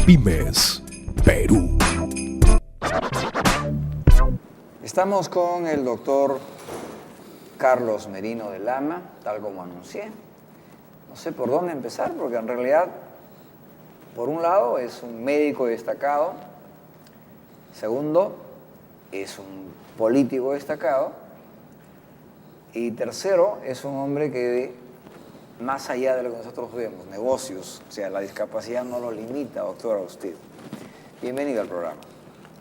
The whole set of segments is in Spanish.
Pymes, Perú. Estamos con el doctor Carlos Merino de Lama, tal como anuncié. No sé por dónde empezar, porque en realidad, por un lado, es un médico destacado. Segundo, es un político destacado. Y tercero, es un hombre que, más allá de lo que nosotros vemos, negocios, o sea, la discapacidad no lo limita, doctor, a usted. Bienvenido al programa.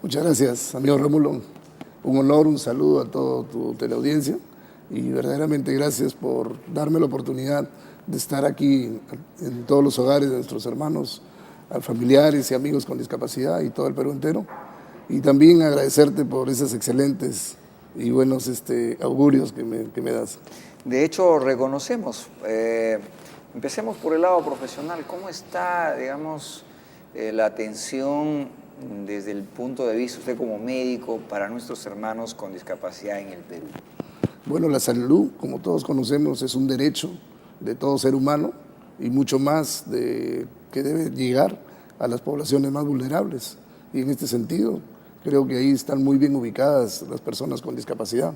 Muchas gracias, amigo Rómulo. Un honor, un saludo a toda tu teleaudiencia y verdaderamente gracias por darme la oportunidad de estar aquí en todos los hogares de nuestros hermanos, familiares y amigos con discapacidad y todo el Perú entero. Y también agradecerte por esos excelentes y buenos augurios que me das. De hecho, reconocemos, empecemos por el lado profesional, ¿cómo está, digamos, la atención desde el punto de vista, usted como médico, para nuestros hermanos con discapacidad en el Perú? Bueno, la salud, como todos conocemos, es un derecho de todo ser humano y mucho más que debe llegar a las poblaciones más vulnerables. Y en este sentido, creo que ahí están muy bien ubicadas las personas con discapacidad,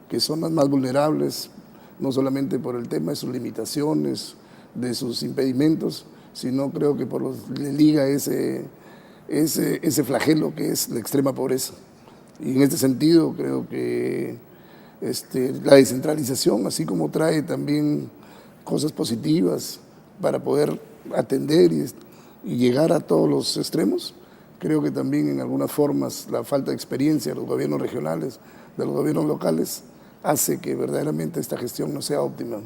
que son las más vulnerables, no solamente por el tema de sus limitaciones, de sus impedimentos, sino creo que le liga ese flagelo que es la extrema pobreza. Y en este sentido creo que la descentralización, así como trae también cosas positivas para poder atender y llegar a todos los extremos, creo que también en algunas formas la falta de experiencia de los gobiernos regionales, de los gobiernos locales, hace que verdaderamente esta gestión no sea óptima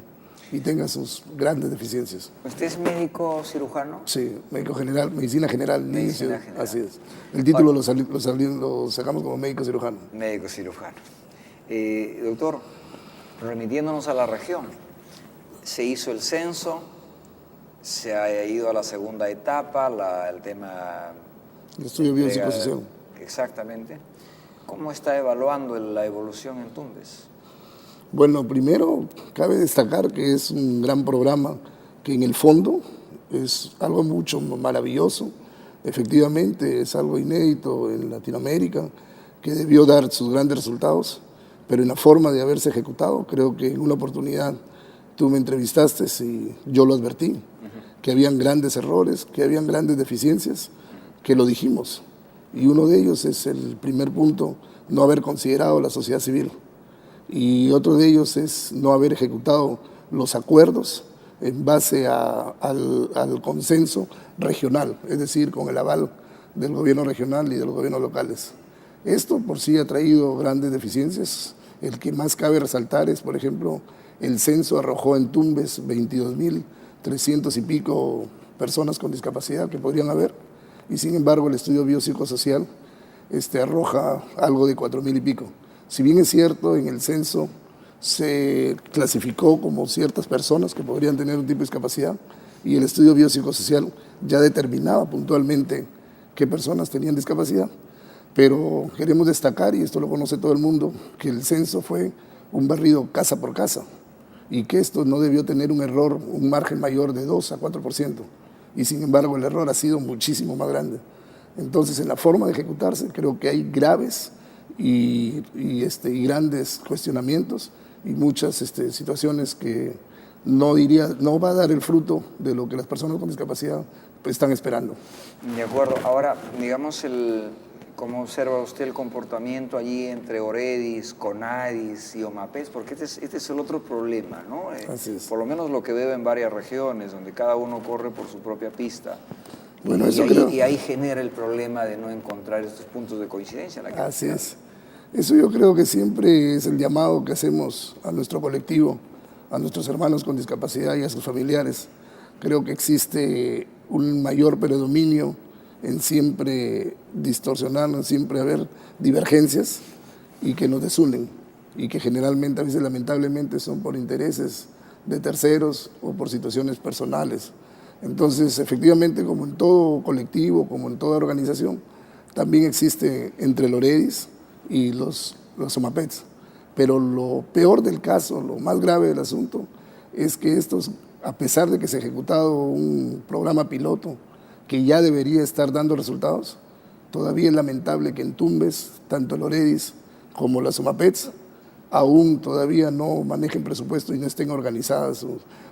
y tenga sus grandes deficiencias. ¿Usted es médico cirujano? Sí, médico general, medicina general. Medicina general. Así es. El título lo sacamos como médico cirujano. Médico cirujano. Doctor, remitiéndonos a la región, se hizo el censo, se ha ido a la segunda etapa, el tema... El estudio biopsicosocial. Exactamente. ¿Cómo está evaluando la evolución en Tumbes? Bueno, primero cabe destacar que es un gran programa que en el fondo es algo mucho maravilloso. Efectivamente es algo inédito en Latinoamérica que debió dar sus grandes resultados, pero en la forma de haberse ejecutado, creo que en una oportunidad tú me entrevistaste y yo lo advertí, que habían grandes errores, que habían grandes deficiencias, que lo dijimos. Y uno de ellos es el primer punto, no haber considerado la sociedad civil. Y otro de ellos es no haber ejecutado los acuerdos en base al consenso regional, es decir, con el aval del gobierno regional y de los gobiernos locales. Esto por sí ha traído grandes deficiencias. El que más cabe resaltar es, por ejemplo, el censo arrojó en Tumbes 22.300 y pico personas con discapacidad que podrían haber, y sin embargo el estudio biopsicosocial arroja algo de 4.000 y pico. Si bien es cierto, en el censo se clasificó como ciertas personas que podrían tener un tipo de discapacidad y el estudio biopsicosocial ya determinaba puntualmente qué personas tenían discapacidad, pero queremos destacar, y esto lo conoce todo el mundo, que el censo fue un barrido casa por casa y que esto no debió tener un error, un margen mayor de 2 a 4%, y sin embargo el error ha sido muchísimo más grande. Entonces, en la forma de ejecutarse creo que hay graves y grandes cuestionamientos y muchas situaciones que no va a dar el fruto de lo que las personas con discapacidad están esperando. De acuerdo. Ahora, digamos, ¿cómo observa usted el comportamiento allí entre Oredis, Conadis y OMAPES? Porque este es el otro problema, ¿no? Así es. Por lo menos lo que veo en varias regiones, donde cada uno corre por su propia pista. Bueno, y ahí genera el problema de no encontrar estos puntos de coincidencia. Así es. Eso yo creo que siempre es el llamado que hacemos a nuestro colectivo, a nuestros hermanos con discapacidad y a sus familiares. Creo que existe un mayor predominio en siempre distorsionar, en siempre haber divergencias y que nos desunen, y que generalmente, a veces lamentablemente, son por intereses de terceros o por situaciones personales. Entonces, efectivamente, como en todo colectivo, como en toda organización, también existe entre el Oredis y los OMAPETs. Pero lo peor del caso, lo más grave del asunto, es que estos, a pesar de que se ha ejecutado un programa piloto que ya debería estar dando resultados. Todavía es lamentable que en Tumbes, tanto el Oredis como las Sumapets, aún todavía no manejen presupuesto y no estén organizadas,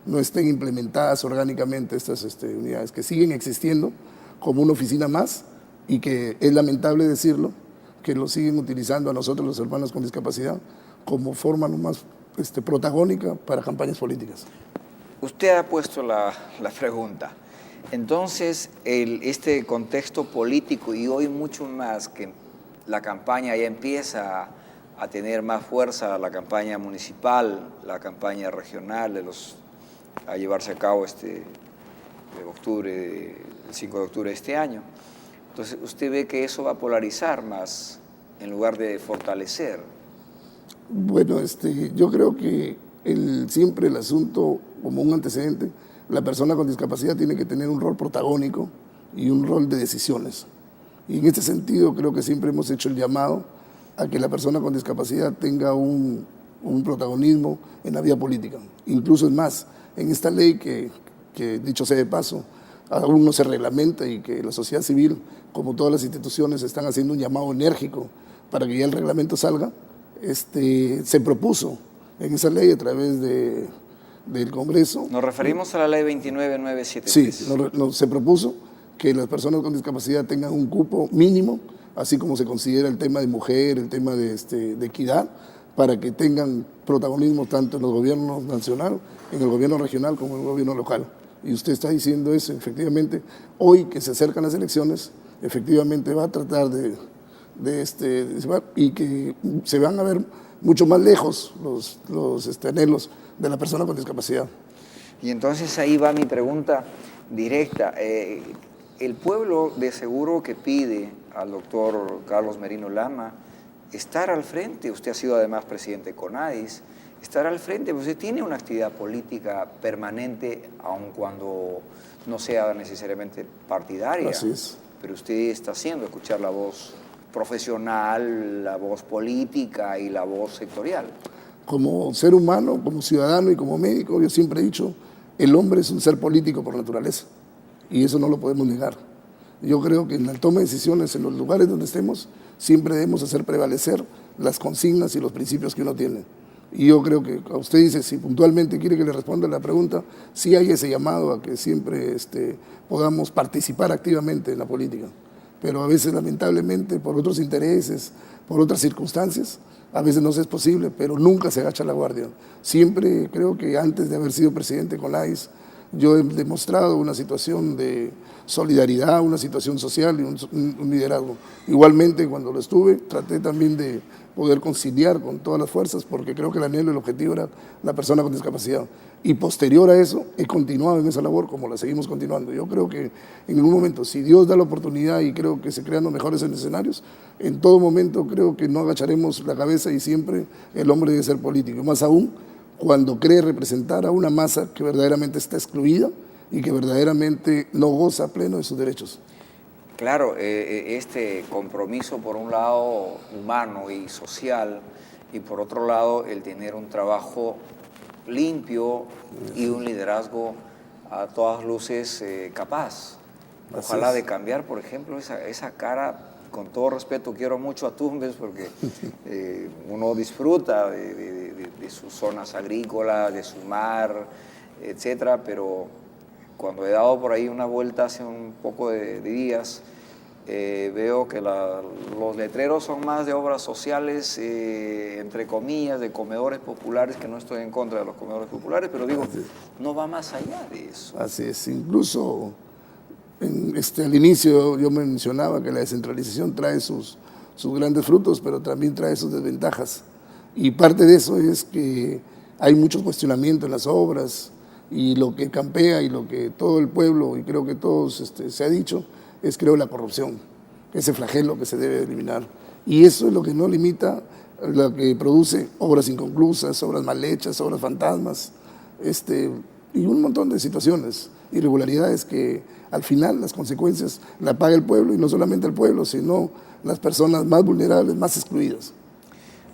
no estén implementadas orgánicamente estas unidades, que siguen existiendo como una oficina más y que es lamentable decirlo, que lo siguen utilizando a nosotros los hermanos con discapacidad como forma más protagónica para campañas políticas. Usted ha puesto la pregunta. Entonces, este contexto político y hoy mucho más que la campaña ya empieza a tener más fuerza, la campaña municipal, la campaña regional, a llevarse a cabo el 5 de octubre de este año. Entonces, ¿usted ve que eso va a polarizar más en lugar de fortalecer? Bueno, yo creo que siempre el asunto, como un antecedente, la persona con discapacidad tiene que tener un rol protagónico y un rol de decisiones. Y en este sentido creo que siempre hemos hecho el llamado a que la persona con discapacidad tenga un protagonismo en la vida política. Incluso es más, en esta ley que dicho sea de paso, aún no se reglamenta y que la sociedad civil, como todas las instituciones, están haciendo un llamado enérgico para que ya el reglamento salga, se propuso en esa ley a través del Congreso. Nos referimos a la ley 29973. Sí, se propuso que las personas con discapacidad tengan un cupo mínimo, así como se considera el tema de mujer, el tema de equidad, para que tengan protagonismo tanto en los gobiernos nacional, en el gobierno regional como en el gobierno local. Y usted está diciendo eso, efectivamente, hoy que se acercan las elecciones, efectivamente va a tratar y que se van a ver mucho más lejos los anhelos de la persona con discapacidad. Y entonces ahí va mi pregunta directa. El pueblo de seguro que pide al doctor Carlos Merino Lama estar al frente, usted ha sido además presidente de CONADIS, estar al frente, porque usted tiene una actividad política permanente, aun cuando no sea necesariamente partidaria. Así es. Pero usted está haciendo escuchar la voz profesional, la voz política y la voz sectorial. Como ser humano, como ciudadano y como médico, yo siempre he dicho, el hombre es un ser político por naturaleza y eso no lo podemos negar. Yo creo que en la toma de decisiones, en los lugares donde estemos, siempre debemos hacer prevalecer las consignas y los principios que uno tiene. Y yo creo que usted dice, si puntualmente quiere que le responda la pregunta, sí hay ese llamado a que siempre podamos participar activamente en la política. Pero a veces, lamentablemente, por otros intereses, por otras circunstancias, a veces no es posible, pero nunca se agacha la guardia. Siempre creo que antes de haber sido presidente con CONADIS, yo he demostrado una situación de solidaridad, una situación social y un liderazgo. Igualmente, cuando lo estuve, traté también de poder conciliar con todas las fuerzas, porque creo que el anhelo, el objetivo era la persona con discapacidad. Y posterior a eso, he continuado en esa labor como la seguimos continuando. Yo creo que en ningún momento, si Dios da la oportunidad y creo que se crean los mejores escenarios, en todo momento creo que no agacharemos la cabeza y siempre el hombre debe ser político. Más aún, cuando cree representar a una masa que verdaderamente está excluida y que verdaderamente no goza pleno de sus derechos. Claro, este compromiso por un lado humano y social y por otro lado el tener un trabajo limpio y un liderazgo a todas luces capaz. Ojalá de cambiar, por ejemplo, esa cara. Con todo respeto, quiero mucho a Tumbes porque uno disfruta de sus zonas agrícolas, de su mar, etcétera, pero cuando he dado por ahí una vuelta hace un poco de días, veo que los letreros son más de obras sociales, entre comillas, de comedores populares, que no estoy en contra de los comedores populares, pero digo, no va más allá de eso. Así es, incluso al inicio yo mencionaba que la descentralización trae sus grandes frutos, pero también trae sus desventajas. Y parte de eso es que hay muchos cuestionamientos en las obras y lo que campea y lo que todo el pueblo, y creo que todos se ha dicho, es creo la corrupción, ese flagelo que se debe eliminar. Y eso es lo que no limita, lo que produce obras inconclusas, obras mal hechas, obras fantasmas, y un montón de situaciones, irregularidades que al final las consecuencias la paga el pueblo, y no solamente el pueblo, sino las personas más vulnerables, más excluidas.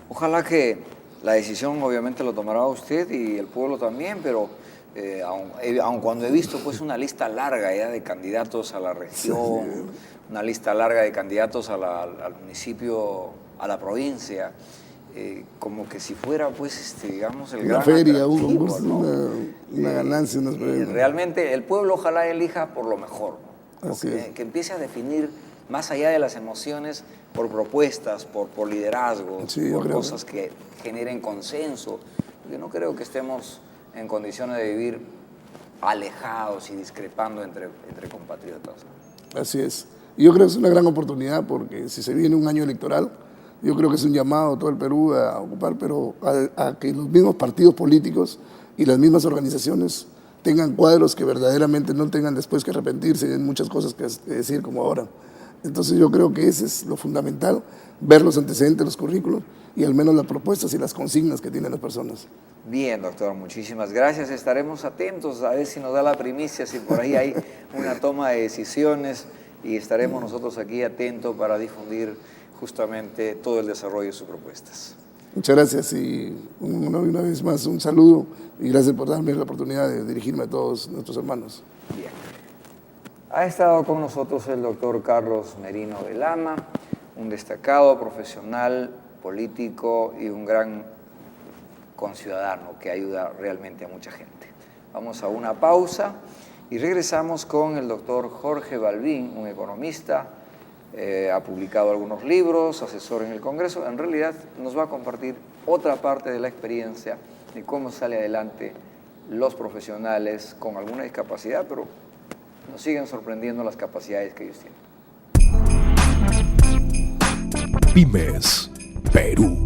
Ojalá que la decisión obviamente lo tomará usted y el pueblo también, pero Aun cuando he visto pues una lista larga ya de candidatos a la región, una lista larga de candidatos al municipio, a la provincia, como que si fuera pues digamos el una gran feria, un atractivo, concurso, ¿no? una ganancia, unos premios. Realmente el pueblo ojalá elija por lo mejor, ¿no? Así es. Que empiece a definir más allá de las emociones por propuestas, por liderazgos, Sí, yo por creo. cosas que generen consenso. Yo no creo que estemos en condiciones de vivir alejados y discrepando entre compatriotas, ¿no? Así es. Y yo creo que es una gran oportunidad porque si se viene un año electoral, yo creo que es un llamado a todo el Perú a ocupar, pero a que los mismos partidos políticos y las mismas organizaciones tengan cuadros que verdaderamente no tengan después que arrepentirse en muchas cosas que decir como ahora. Entonces yo creo que ese es lo fundamental, ver los antecedentes, los currículos y al menos las propuestas y las consignas que tienen las personas. Bien, doctor, muchísimas gracias. Estaremos atentos a ver si nos da la primicia, si por ahí hay una toma de decisiones, y estaremos nosotros aquí atentos para difundir justamente todo el desarrollo de sus propuestas. Muchas gracias y una vez más un saludo y gracias por darme la oportunidad de dirigirme a todos nuestros hermanos. Bien. Ha estado con nosotros el doctor Carlos Merino de Lama, un destacado profesional, político y un gran conciudadano que ayuda realmente a mucha gente. Vamos a una pausa y regresamos con el doctor Jorge Balbín, un economista, ha publicado algunos libros, asesor en el Congreso. En realidad nos va a compartir otra parte de la experiencia de cómo sale adelante los profesionales con alguna discapacidad, pero nos siguen sorprendiendo las capacidades que ellos tienen. Pymes Perú.